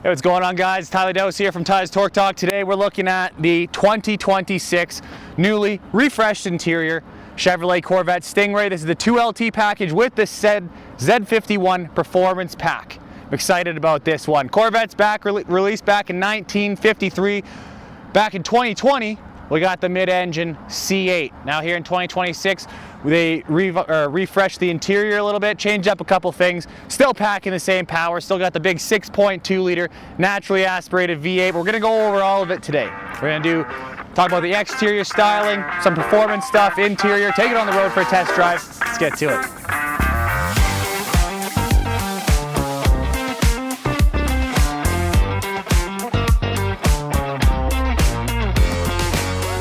Hey, what's going on, guys? Tyler Dose here from Tyler's Torque Talk. Today we're looking at the 2026 newly refreshed interior Chevrolet Corvette Stingray. This is the 2LT package with the Z51 Performance Pack. I'm excited about this one. Corvette's released back in 1953. Back in 2020, we got the mid-engine C8. Now here in 2026, they refreshed the interior a little bit, changed up a couple things, still packing the same power, still got the big 6.2 liter naturally aspirated V8. We're gonna go over all of it today. We're gonna talk about the exterior styling, some performance stuff, interior, take it on the road for a test drive. Let's get to it.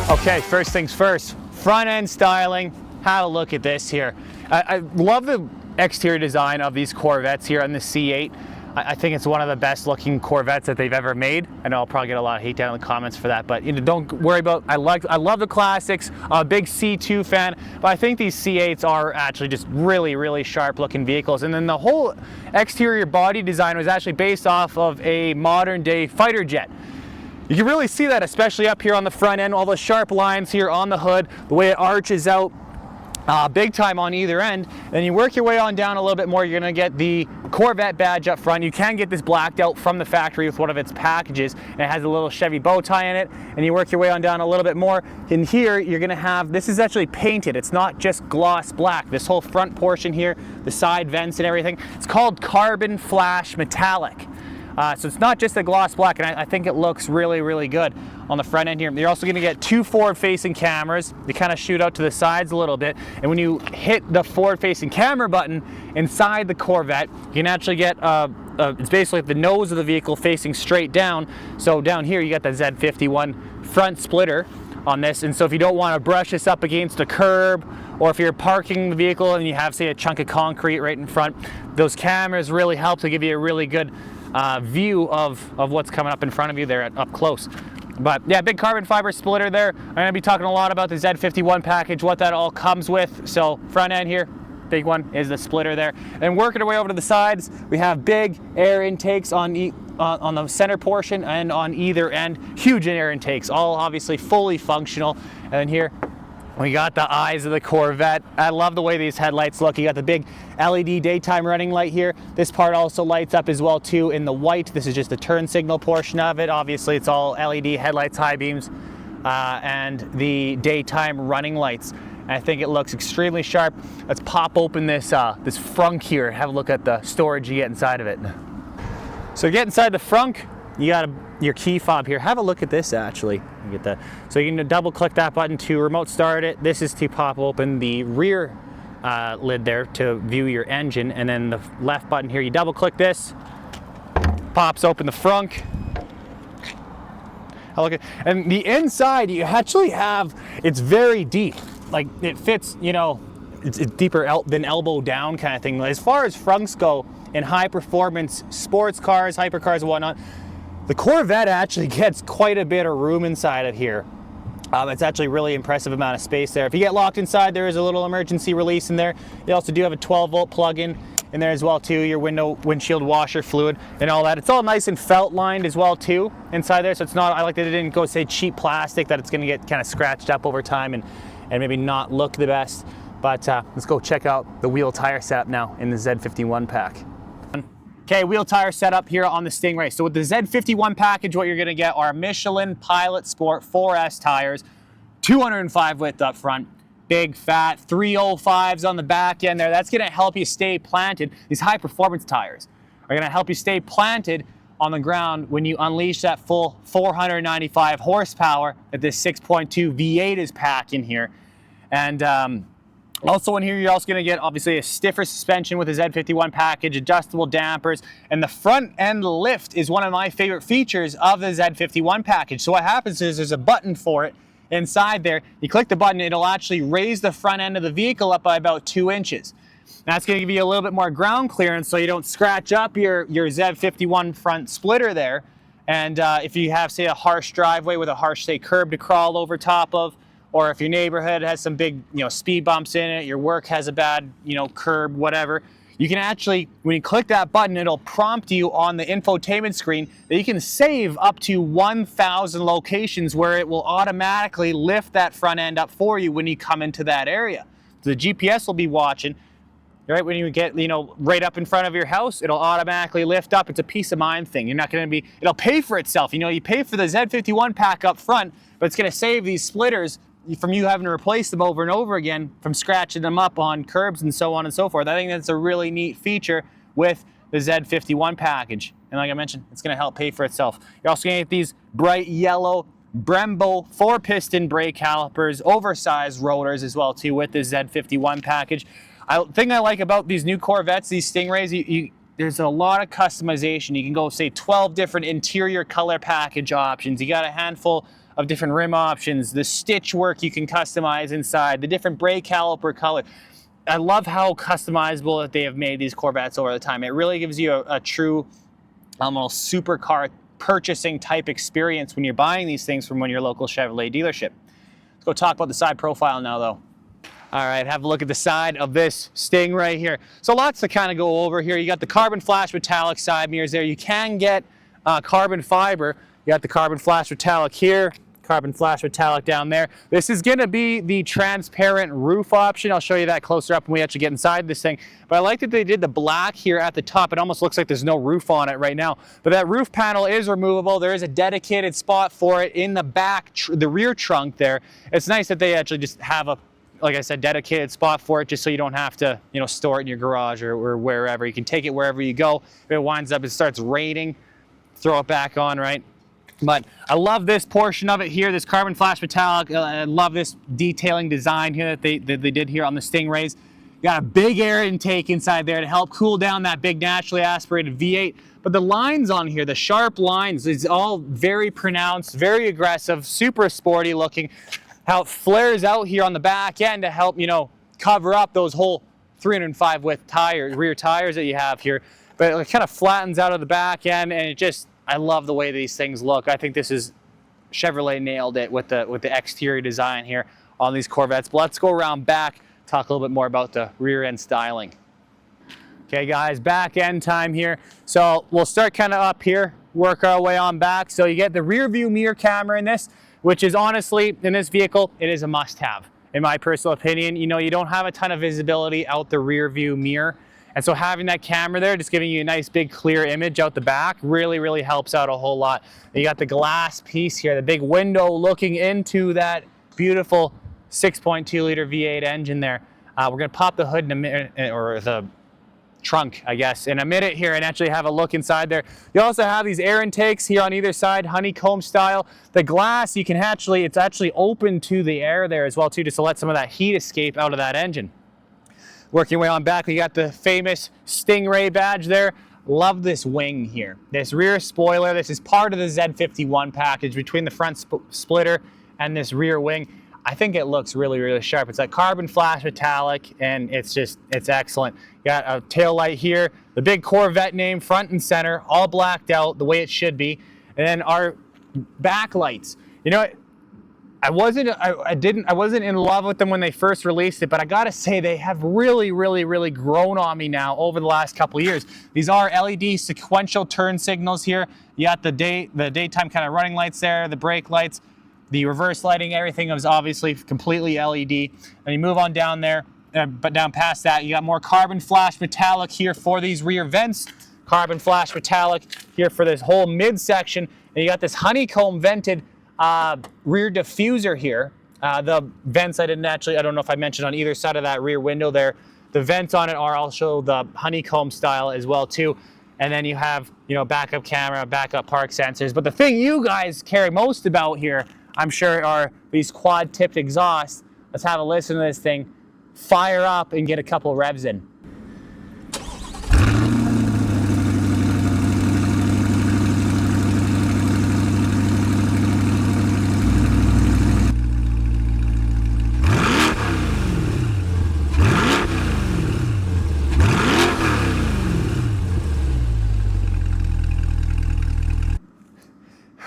Okay, first things first, front end styling. Have a look at this here. I love the exterior design of these Corvettes here on the C8. I think it's one of the best looking Corvettes that they've ever made. I know I'll probably get a lot of hate down in the comments for that, but don't worry about, I love the classics. I'm a big C2 fan, but I think these C8s are actually just really, really sharp looking vehicles. And then the whole exterior body design was actually based off of a modern day fighter jet. You can really see that, especially up here on the front end, all the sharp lines here on the hood, the way it arches out big time on either end. Then you work your way on down a little bit more, you're gonna get the Corvette badge up front. You can get this blacked out from the factory with one of its packages, and it has a little Chevy bow tie in it. And you work your way on down a little bit more. In here, you're gonna have, this is actually painted. It's not just gloss black. This whole front portion here, the side vents and everything, it's called carbon flash metallic. So it's not just a gloss black, and I think it looks really, really good on the front end here. You're also going to get two forward-facing cameras. They kind of shoot out to the sides a little bit, and when you hit the forward-facing camera button inside the Corvette, you can actually get, it's basically the nose of the vehicle facing straight down. So down here, you got the Z51 front splitter on this, and so if you don't want to brush this up against a curb, or if you're parking the vehicle and you have, say, a chunk of concrete right in front, those cameras really help to give you a really good view of what's coming up in front of you there up close. But yeah, big carbon fiber splitter there. I'm going to be talking a lot about the Z51 package, what that all comes with. So front end here, big one is the splitter there. And working our way over to the sides, we have big air intakes on the center portion and on either end. Huge air intakes, all obviously fully functional. And then here, we got the eyes of the Corvette. I love the way these headlights look. You got the big LED daytime running light here. This part also lights up as well too in the white. This is just the turn signal portion of it. Obviously it's all LED headlights, high beams, and the daytime running lights. And I think it looks extremely sharp. Let's pop open this this Frunk here and have a look at the storage you get inside of it. So get inside the Frunk, you got your key fob here. Have a look at this actually. You get that. So you can double click that button to remote start it. This is to pop open the rear lid there to view your engine, and then the left button here, you double click this, pops open the Frunk. And the inside you actually have, it's very deep. Like it fits, you know, it's deeper than elbow down kind of thing. As far as Frunks go in high performance sports cars, hypercars and whatnot, the Corvette actually gets quite a bit of room inside of here. It's actually a really impressive amount of space there. If you get locked inside, there is a little emergency release in there. You also do have a 12-volt plug-in in there as well too, your windshield washer fluid and all that. It's all nice and felt lined as well too inside there, so it's not, I like that it didn't go say cheap plastic, that it's going to get kind of scratched up over time and maybe not look the best. But let's go check out the wheel tire setup now in the Z51 pack. Okay, wheel tire setup here on the Stingray. So with the Z51 package, what you're gonna get are Michelin Pilot Sport 4S tires, 205 width up front, big fat 305s on the back end there. That's gonna help you stay planted. These high performance tires are gonna help you stay planted on the ground when you unleash that full 495 horsepower that this 6.2 V8 is packing here. And also in here, you're also going to get obviously a stiffer suspension with the Z51 package, adjustable dampers, and the front end lift is one of my favorite features of the Z51 package. So what happens is there's a button for it inside there. You click the button, it'll actually raise the front end of the vehicle up by about 2 inches. That's going to give you a little bit more ground clearance so you don't scratch up your Z51 front splitter there. And if you have, say, a harsh driveway with a harsh, say, curb to crawl over top of, or if your neighborhood has some big, speed bumps in it, your work has a bad, curb, whatever, you can actually, when you click that button, it'll prompt you on the infotainment screen that you can save up to 1,000 locations, where it will automatically lift that front end up for you when you come into that area. So the GPS will be watching. Right, when you get, right up in front of your house, it'll automatically lift up. It's a peace of mind thing. You're not going to be, it'll pay for itself. You pay for the Z51 pack up front, but it's going to save these splitters from you having to replace them over and over again, from scratching them up on curbs and so on and so forth. I think that's a really neat feature with the Z51 package. And like I mentioned, it's going to help pay for itself. You're also going to get these bright yellow Brembo 4-piston brake calipers, oversized rotors as well too with the Z51 package. Thing I like about these new Corvettes, these Stingrays, there's a lot of customization. You can go, say, 12 different interior color package options. You got a handful of different rim options, the stitch work you can customize inside, the different brake caliper color. I love how customizable that they have made these Corvettes over the time. It really gives you a true, almost supercar purchasing type experience when you're buying these things from your local Chevrolet dealership. Let's go talk about the side profile now, though. All right, have a look at the side of this Stingray here. So lots to kind of go over here. You got the carbon flash metallic side mirrors there. You can get carbon fiber. You got the carbon flash metallic here, carbon flash metallic down there. This is going to be the transparent roof option. I'll show you that closer up when we actually get inside this thing. But I like that they did the black here at the top. It almost looks like there's no roof on it right now. But that roof panel is removable. There is a dedicated spot for it in the back, the rear trunk there. It's nice that they actually just have a, like I said, dedicated spot for it, just so you don't have to, store it in your garage or wherever. You can take it wherever you go. If it winds up, it starts raining, throw it back on, right? But I love this portion of it here, this carbon flash metallic. I love this detailing design here that they did here on the Stingrays. You got a big air intake inside there to help cool down that big naturally aspirated V8. But the lines on here, the sharp lines, is all very pronounced, very aggressive, super sporty looking. How it flares out here on the back end to help, cover up those whole 305 width tires, rear tires that you have here. But it kind of flattens out of the back end, and I love the way these things look. I think this is, Chevrolet nailed it with the exterior design here on these Corvettes. But let's go around back, talk a little bit more about the rear end styling. Okay guys, back end time here. So we'll start kind of up here, work our way on back. So you get the rear view mirror camera in this, which is honestly, in this vehicle, it is a must-have. In my personal opinion, you don't have a ton of visibility out the rear view mirror. And so having that camera there, just giving you a nice big clear image out the back, really, really helps out a whole lot. You got the glass piece here, the big window looking into that beautiful 6.2 liter V8 engine there. We're gonna pop the hood in a minute, or the trunk, I guess, in a minute here, and actually have a look inside there. You also have these air intakes here on either side, honeycomb style. The glass, it's actually open to the air there as well too, just to let some of that heat escape out of that engine. Working way on back, we got the famous Stingray badge there. Love this wing here. This rear spoiler, this is part of the Z51 package between the front splitter and this rear wing. I think it looks really, really sharp. It's that carbon flash metallic, and it's excellent. You got a tail light here, the big Corvette name front and center, all blacked out the way it should be. And then our backlights. I wasn't in love with them when they first released it, but I gotta say they have really, really, really grown on me now over the last couple of years. These are LED sequential turn signals here. You got the daytime kind of running lights there, the brake lights, the reverse lighting, everything is obviously completely LED. And you move on down there, but down past that, you got more carbon flash metallic here for these rear vents, carbon flash metallic here for this whole midsection, and you got this honeycomb vented rear diffuser here. The vents I don't know if I mentioned on either side of that rear window there. The vents on it are also the honeycomb style as well too. And then you have, backup camera, backup park sensors. But the thing you guys care most about here, I'm sure, are these quad tipped exhausts. Let's have a listen to this thing fire up and get a couple revs in.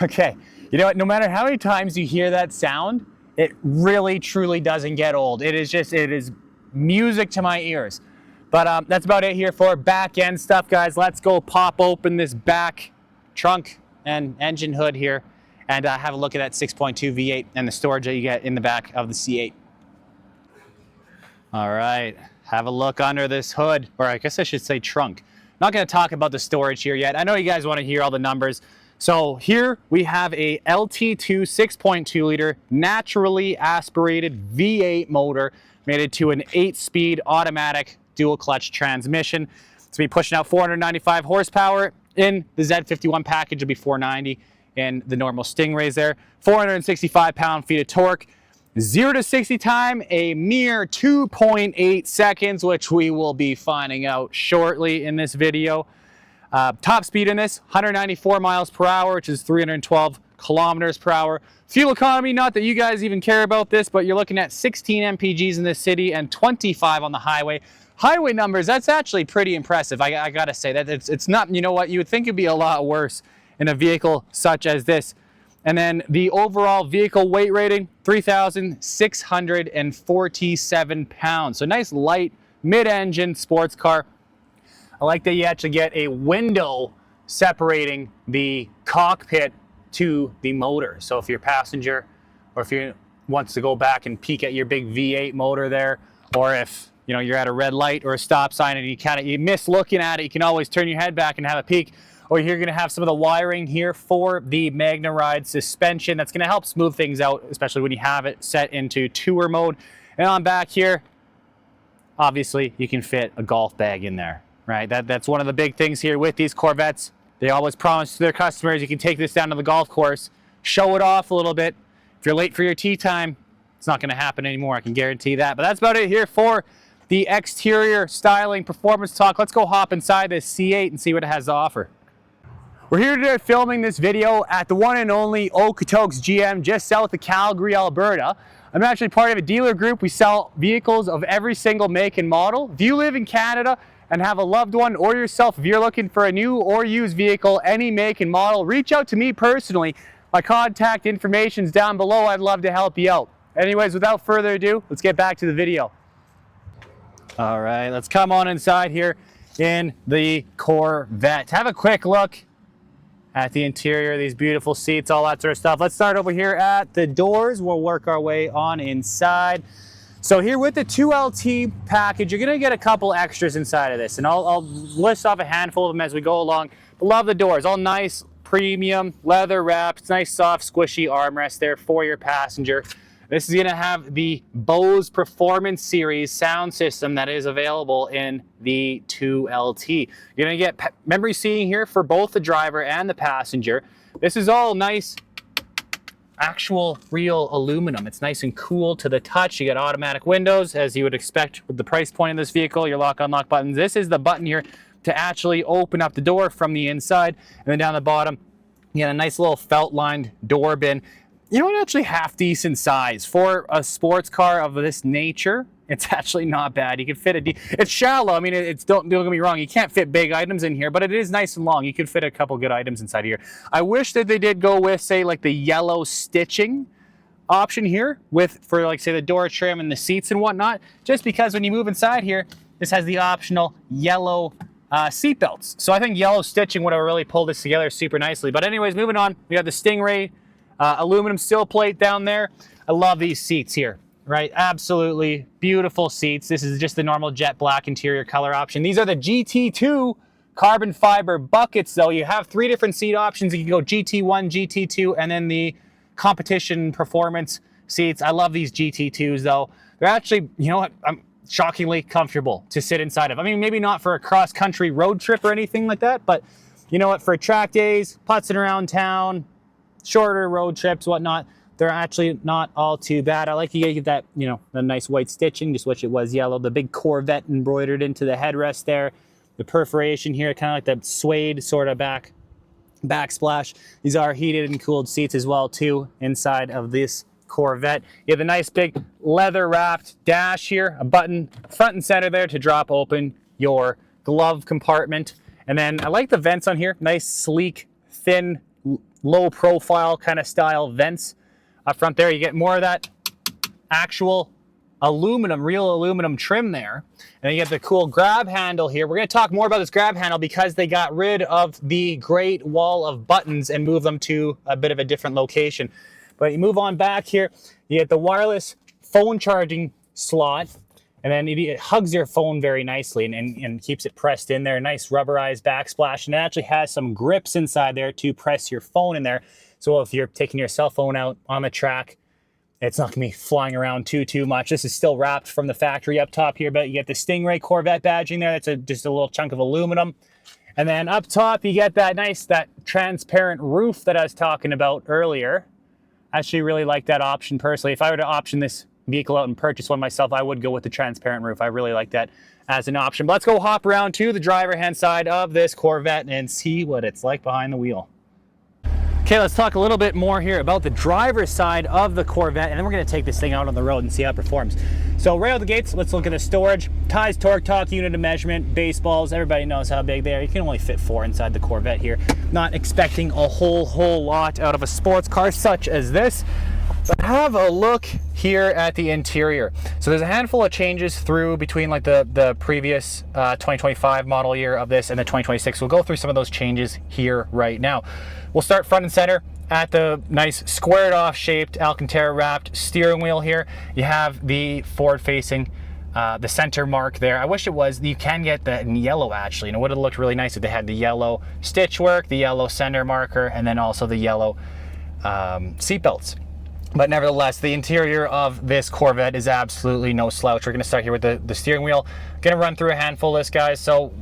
Okay, you know what, no matter how many times you hear that sound, it really truly doesn't get old. It is music to my ears. But that's about it here for back end stuff, guys. Let's go pop open this back trunk and engine hood here and have a look at that 6.2 V8 and the storage that you get in the back of the C8. All right, have a look under this hood, or I guess I should say trunk. Not going to talk about the storage here yet. I know you guys want to hear all the numbers. So here we have a LT2 6.2 liter naturally aspirated V8 motor mated to an 8-speed automatic dual clutch transmission. It's going to be pushing out 495 horsepower. In the Z51 package, it'll be 490. In the normal Stingrays there, 465 pound-feet of torque. 0 to 60 time, a mere 2.8 seconds, which we will be finding out shortly in this video. Top speed in this, 194 miles per hour, which is 312 kilometers per hour. Fuel economy, not that you guys even care about this, but you're looking at 16 mpgs in the city and 25 on the highway. Highway numbers, that's actually pretty impressive. I gotta say that it's not, you know what, you would think it'd be a lot worse in a vehicle such as this. And then the overall vehicle weight rating, 3,647 pounds. So nice light mid-engine sports car. I like that you actually get a window separating the cockpit to the motor. So if you're a passenger, or if you wants to go back and peek at your big V8 motor there, or if you're at a red light or a stop sign and you miss looking at it, you can always turn your head back and have a peek. Or you're going to have some of the wiring here for the MagneRide suspension. That's going to help smooth things out, especially when you have it set into tour mode. And on back here, obviously, you can fit a golf bag in there, right? That's one of the big things here with these Corvettes. They always promise to their customers, you can take this down to the golf course, show it off a little bit. If you're late for your tee time, it's not going to happen anymore, I can guarantee that. But that's about it here for the exterior styling performance talk. Let's go hop inside this C8 and see what it has to offer. We're here today filming this video at the one and only Okotoks GM just south of Calgary, Alberta. I'm actually part of a dealer group. We sell vehicles of every single make and model. If you live in Canada and have a loved one or yourself, if you're looking for a new or used vehicle, any make and model, reach out to me personally. My contact information is down below. I'd love to help you out. Anyways, without further ado, let's get back to the video. All right, let's come on inside here in the Corvette. Have a quick look at the interior, these beautiful seats, all that sort of stuff. Let's start over here at the doors. We'll work our way on inside. So here with the 2LT package, you're gonna get a couple extras inside of this, and I'll list off a handful of them as we go along. But love the doors, all nice, premium, leather wrapped, nice soft squishy armrest there for your passenger. This is gonna have the Bose Performance Series sound system that is available in the 2LT. You're gonna get memory seating here for both the driver and the passenger. This is all nice, actual real aluminum. It's nice and cool to the touch. You get automatic windows, as you would expect with the price point of this vehicle, your lock unlock buttons. This is the button here to actually open up the door from the inside. And then down the bottom, you get a nice little felt lined door bin. You know what, actually half decent size for a sports car of this nature. It's actually not bad. You can fit it's shallow. I mean, don't get me wrong, you can't fit big items in here, but it is nice and long. You can fit a couple good items inside here. I wish that they did go with, say, like the yellow stitching option here for like, say, the door trim and the seats and whatnot, just because when you move inside here, this has the optional yellow seat belts. So I think yellow stitching would have really pulled this together super nicely. But anyways, moving on, we got the Stingray aluminum steel plate down there. I love these seats here, right? Absolutely beautiful seats. This is just the normal jet black interior color option. These are the GT2 carbon fiber buckets though. You have 3 different seat options. You can go GT1, GT2, and then the competition performance seats. I love these GT2s though. They're actually, you know what, I'm shockingly comfortable to sit inside of. I mean, maybe not for a cross-country road trip or anything like that, but you know what, for track days, putzing around town, shorter road trips, whatnot, they're actually not all too bad. I like you get that, the nice white stitching, just wish it was yellow. The big Corvette embroidered into the headrest there. The perforation here, kind of like the suede sort of backsplash. These are heated and cooled seats as well too inside of this Corvette. You have the nice big leather wrapped dash here, a button front and center there to drop open your glove compartment. And then I like the vents on here, nice sleek, thin, low profile kind of style vents up front there. You get more of that actual aluminum, real aluminum trim there. And then you have the cool grab handle here. We're going to talk more about this grab handle because they got rid of the great wall of buttons and moved them to a bit of a different location. But you move on back here, you get the wireless phone charging slot, and then it hugs your phone very nicely and keeps it pressed in there. Nice rubberized backsplash, and it actually has some grips inside there to press your phone in there. So if you're taking your cell phone out on the track, it's not going to be flying around too much. This is still wrapped from the factory up top here, but you get the Stingray Corvette badging there. That's just a little chunk of aluminum. And then up top, you get that transparent roof that I was talking about earlier. I actually really like that option personally. If I were to option this vehicle out and purchase one myself, I would go with the transparent roof. I really like that as an option. But let's go hop around to the driver hand side of this Corvette and see what it's like behind the wheel. Okay, let's talk a little bit more here about the driver's side of the Corvette, and then we're going to take this thing out on the road and see how it performs. So right out of the gates, let's look at the storage. Ties, torque, talk, unit of measurement, baseballs. Everybody knows how big they are. You can only fit 4 inside the Corvette here. Not expecting a whole lot out of a sports car such as this. But have a look here at the interior. So there's a handful of changes through between like the previous 2025 model year of this and the 2026. We'll go through some of those changes here right now. We'll start front and center at the nice squared off shaped Alcantara wrapped steering wheel here. You have the forward facing the center mark there. I wish it was, you can get that in yellow actually, and it would have looked really nice if they had the yellow stitch work, the yellow center marker, and then also the yellow seat belts. But nevertheless, the interior of this Corvette is absolutely no slouch. We're going to start here with the steering wheel. Going to run through a handful of this, guys. So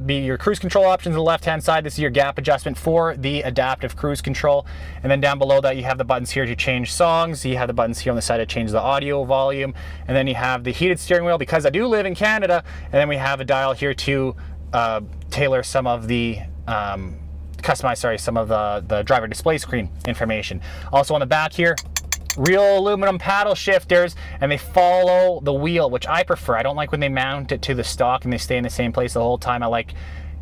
be your cruise control options on the left hand side. This is your gap adjustment for the adaptive cruise control, and then down below that you have the buttons here to change songs. You have the buttons here on the side to change the audio volume, and then you have the heated steering wheel because I do live in Canada, and then we have a dial here to tailor some of the customize some of the driver display screen information. Also on the back here, real aluminum paddle shifters, and they follow the wheel, which I prefer. I don't like when they mount it to the stock and they stay in the same place the whole time. I like,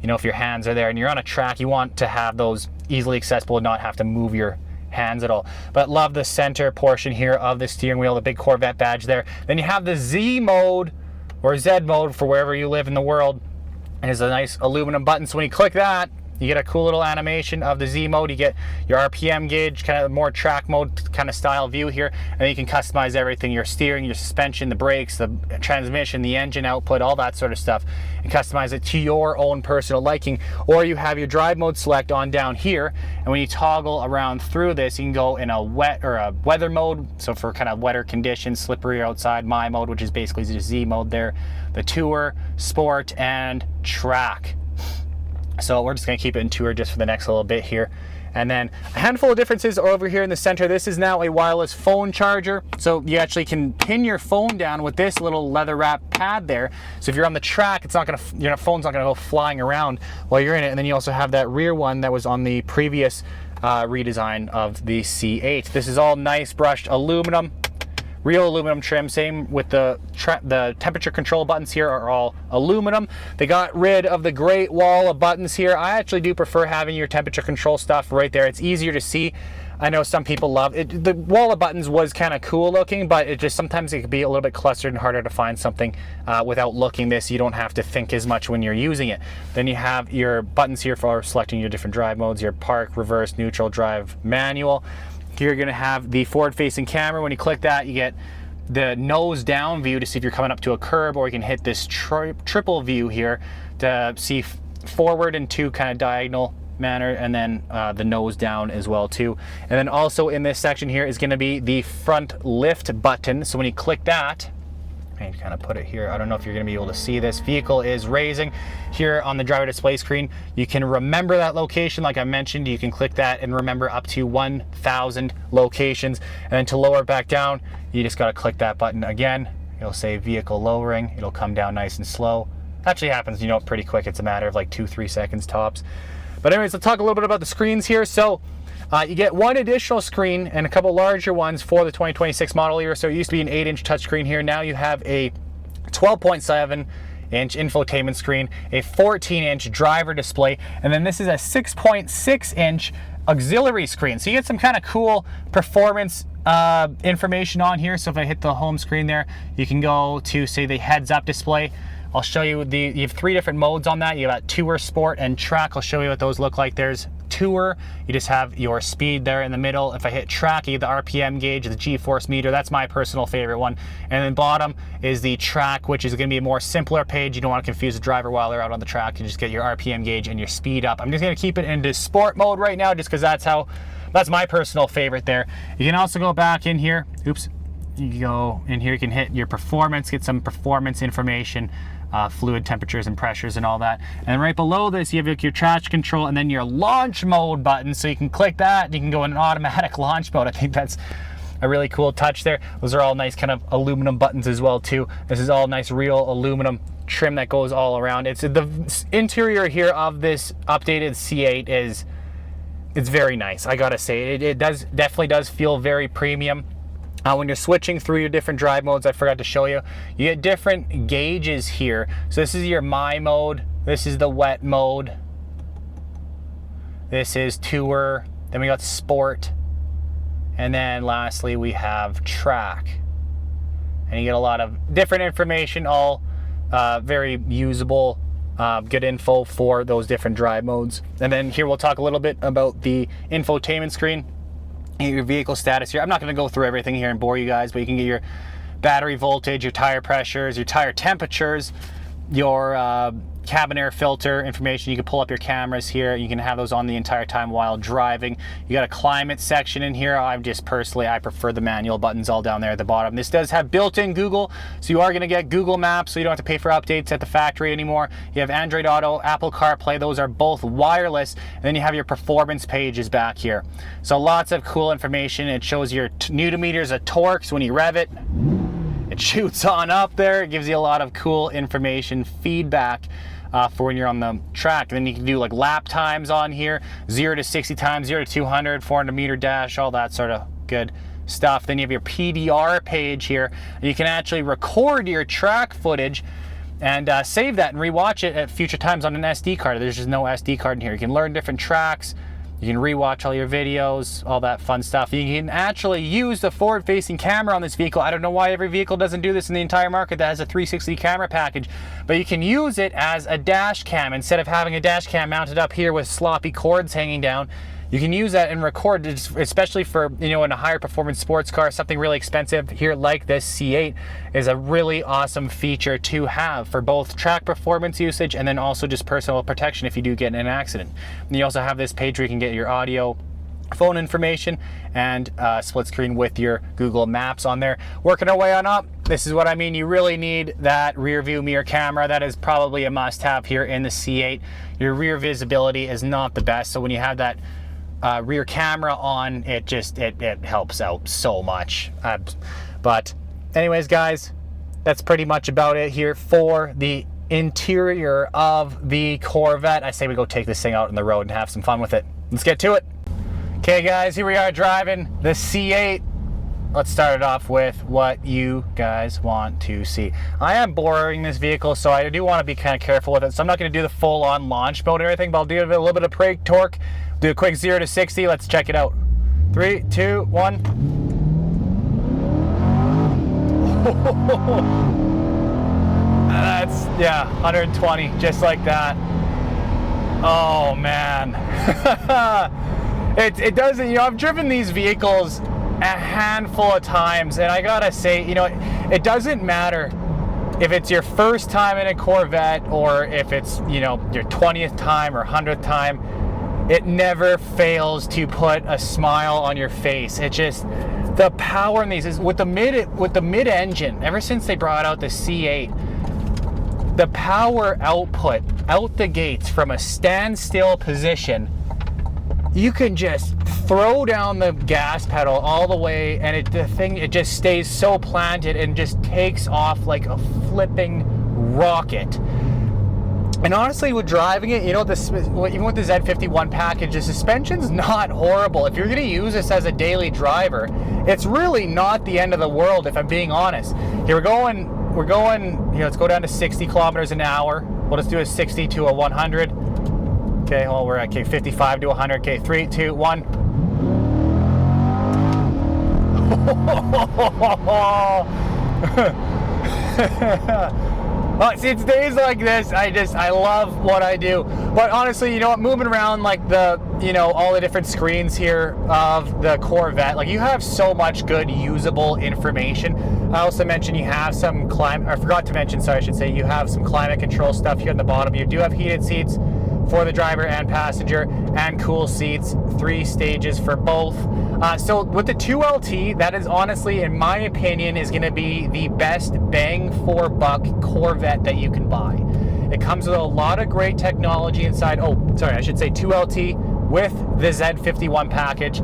you know, if your hands are there and you're on a track, you want to have those easily accessible and not have to move your hands at all. But love the center portion here of the steering wheel, the big Corvette badge there. Then you have the Z mode or Z mode for wherever you live in the world. And there's a nice aluminum button, so when you click that, you get a cool little animation of the Z mode. You get your RPM gauge, kind of more track mode kind of style view here, and then you can customize everything, your steering, your suspension, the brakes, the transmission, the engine output, all that sort of stuff, and customize it to your own personal liking. Or you have your drive mode select on down here, and when you toggle around through this, you can go in a wet or a weather mode, so for kind of wetter conditions, slippery outside, my mode, which is basically just Z mode there, the tour, sport, and track. So we're just going to keep it in tour just for the next little bit here. And then a handful of differences are over here in the center. This is now a wireless phone charger. So you actually can pin your phone down with this little leather wrap pad there. So if you're on the track, it's not going to, your phone's not going to go flying around while you're in it. And then you also have that rear one that was on the previous redesign of the C8. This is all nice brushed aluminum. Real aluminum trim, same with the temperature control buttons here are all aluminum. They got rid of the great wall of buttons here. I actually do prefer having your temperature control stuff right there. It's easier to see. I know some people love it. The wall of buttons was kind of cool looking, but it just sometimes it could be a little bit clustered and harder to find something without looking this. You don't have to think as much when you're using it. Then you have your buttons here for selecting your different drive modes, your park, reverse, neutral, drive, manual. Here you're going to have the forward-facing camera. When you click that, you get the nose-down view to see if you're coming up to a curb, or you can hit this triple view here to see forward in two kind of diagonal manner, and then the nose down as well too. And then also in this section here is going to be the front lift button. So when you click that, and kind of put it here, I don't know if you're going to be able to see this, vehicle is raising here on the driver display screen. You can remember that location like I mentioned. You can click that and remember up to 1,000 locations, and then to lower it back down, you just got to click that button again. It'll say vehicle lowering. It'll come down nice and slow. Actually happens, you know, pretty quick. It's a matter of like 2-3 seconds tops. But anyways, let's talk a little bit about the screens here. So you get one additional screen and a couple larger ones for the 2026 model year. So it used to be an 8-inch touchscreen here. Now you have a 12.7-inch infotainment screen, a 14-inch driver display, and then this is a 6.6-inch auxiliary screen. So you get some kind of cool performance information on here. So if I hit the home screen there, you can go to, say, the heads-up display. I'll show you you have 3 different modes on that. You got Tour, Sport, and Track. I'll show you what those look like. There's Tour, you just have your speed there in the middle. If I hit Track, you get the RPM gauge, the G-force meter. That's my personal favorite one. And then bottom is the Track, which is going to be a more simpler page. You don't want to confuse the driver while they're out on the track. You just get your RPM gauge and your speed up. I'm just going to keep it into Sport mode right now, just because that's my personal favorite there. You can also go back in here. Oops. You go in here, you can hit your performance, get some performance information, fluid temperatures and pressures and all that. And then right below this, you have your traction control and then your launch mode button. So you can click that and you can go in an automatic launch mode. I think that's a really cool touch there. Those are all nice kind of aluminum buttons as well too. This is all nice real aluminum trim that goes all around. It's the interior here of this updated C8 it's very nice. I gotta say, it definitely does feel very premium. When you're switching through your different drive modes, I forgot to show you, you get different gauges here. So this is your My mode, this is the Wet mode, this is Tour, then we got Sport, and then lastly we have Track. And you get a lot of different information, all very usable, good info for those different drive modes. And then here we'll talk a little bit about the infotainment screen. Your vehicle status here. I'm not going to go through everything here and bore you guys, but you can get your battery voltage, your tire pressures, your tire temperatures, your cabin air filter information. You can pull up your cameras here. You can have those on the entire time while driving. You got a climate section in here. I prefer the manual buttons all down there at the bottom. This does have built-in Google, so you are going to get Google Maps, so you don't have to pay for updates at the factory anymore. You have Android Auto, Apple CarPlay. Those are both wireless. And then you have your performance pages back here. So lots of cool information. It shows your Newton meters of torque, so when you rev it, it shoots on up there. It gives you a lot of cool information, feedback for when you're on the track. And then you can do like lap times on here, 0 to 60 times, 0 to 200, 400 meter dash, all that sort of good stuff. Then you have your PDR page here. You can actually record your track footage and save that and rewatch it at future times on an SD card. There's just no SD card in here. You can learn different tracks. You can rewatch all your videos, all that fun stuff. You can actually use the forward-facing camera on this vehicle. I don't know why every vehicle doesn't do this in the entire market that has a 360 camera package, but you can use it as a dash cam. Instead of having a dash cam mounted up here with sloppy cords hanging down, you can use that and record, especially for, in a higher performance sports car, something really expensive here like this C8 is a really awesome feature to have for both track performance usage and then also just personal protection if you do get in an accident. And you also have this page where you can get your audio, phone information, and split screen with your Google Maps on there. Working our way on up, this is what I mean. You really need that rear view mirror camera. That is probably a must-have here in the C8. Your rear visibility is not the best, so when you have that rear camera on, it helps out so much. But anyways, guys, that's pretty much about it here for the interior of the Corvette. I say we go take this thing out on the road and have some fun with it. Let's get to it. Okay, guys, here we are driving the C8. Let's start it off with what you guys want to see. I am boring this vehicle, so I do want to be kind of careful with it. So I'm not going to do the full-on launch mode or anything, but I'll do a little bit of brake torque. Do a quick 0 to 60. Let's check it out. 3, 2, 1. That's, 120, just like that. Oh, man. It doesn't, I've driven these vehicles a handful of times, and I gotta say, it doesn't matter if it's your first time in a Corvette or if it's, your 20th time or 100th time. It never fails to put a smile on your face. It just, the power in these is with the mid-engine, ever since they brought out the C8, the power output out the gates from a standstill position, you can just throw down the gas pedal all the way, and it just stays so planted and just takes off like a flipping rocket. And honestly, with driving it, even with the Z51 package, the suspension's not horrible. If you're going to use this as a daily driver, it's really not the end of the world, if I'm being honest. Here we're going, let's go down to 60 kilometers an hour. We'll just do a 60 to a 100. Okay, well, we're at 55 to 100. Okay, 3, 2, 1. Well, see, it's days like this, I love what I do. But honestly, you know what, moving around like the, you know, all the different screens here of the Corvette, like you have so much good usable information. I also mentioned you have some I forgot to mention, sorry, I should say, you have some climate control stuff here on the bottom. You do have heated seats for the driver and passenger, and cool seats, 3 stages for both. So with the 2LT, that is honestly, in my opinion, is going to be the best bang for buck Corvette that you can buy. It comes with a lot of great technology inside. Oh, sorry, I should say 2LT with the Z51 package.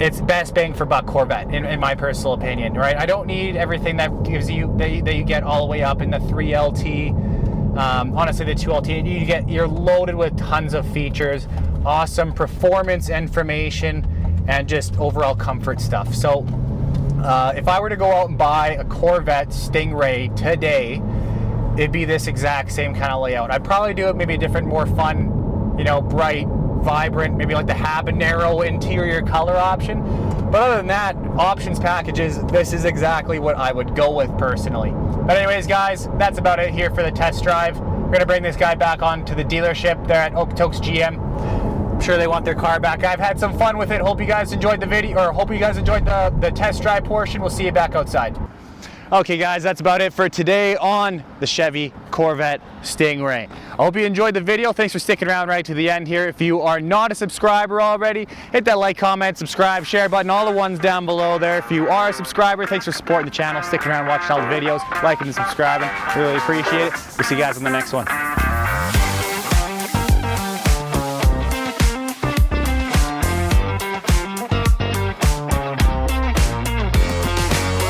It's best bang for buck Corvette in my personal opinion, right? I don't need everything that gives you that you get all the way up in the 3LT. Honestly, the 2LT, you're loaded with tons of features, awesome performance information, and just overall comfort stuff. So if I were to go out and buy a Corvette Stingray today, it'd be this exact same kind of layout. I'd probably do it maybe a different, more fun, you know, bright, vibrant, maybe like the habanero interior color option. But other than that, options packages, this is exactly what I would go with personally. But anyways, guys, that's about it here for the test drive. We're gonna bring this guy back on to the dealership there at Okotoks GM. I'm sure they want their car back. I've had some fun with it. Hope you guys enjoyed the video, or hope you guys enjoyed the test drive portion. We'll see you back outside. Okay guys, that's about it for today on the Chevy Corvette Stingray. I hope you enjoyed the video. Thanks for sticking around right to the end here. If you are not a subscriber already, hit that like, comment, subscribe, share button, all the ones down below there. If you are a subscriber, thanks for supporting the channel, sticking around, watching all the videos, liking and subscribing. Really appreciate it. We'll see you guys on the next one.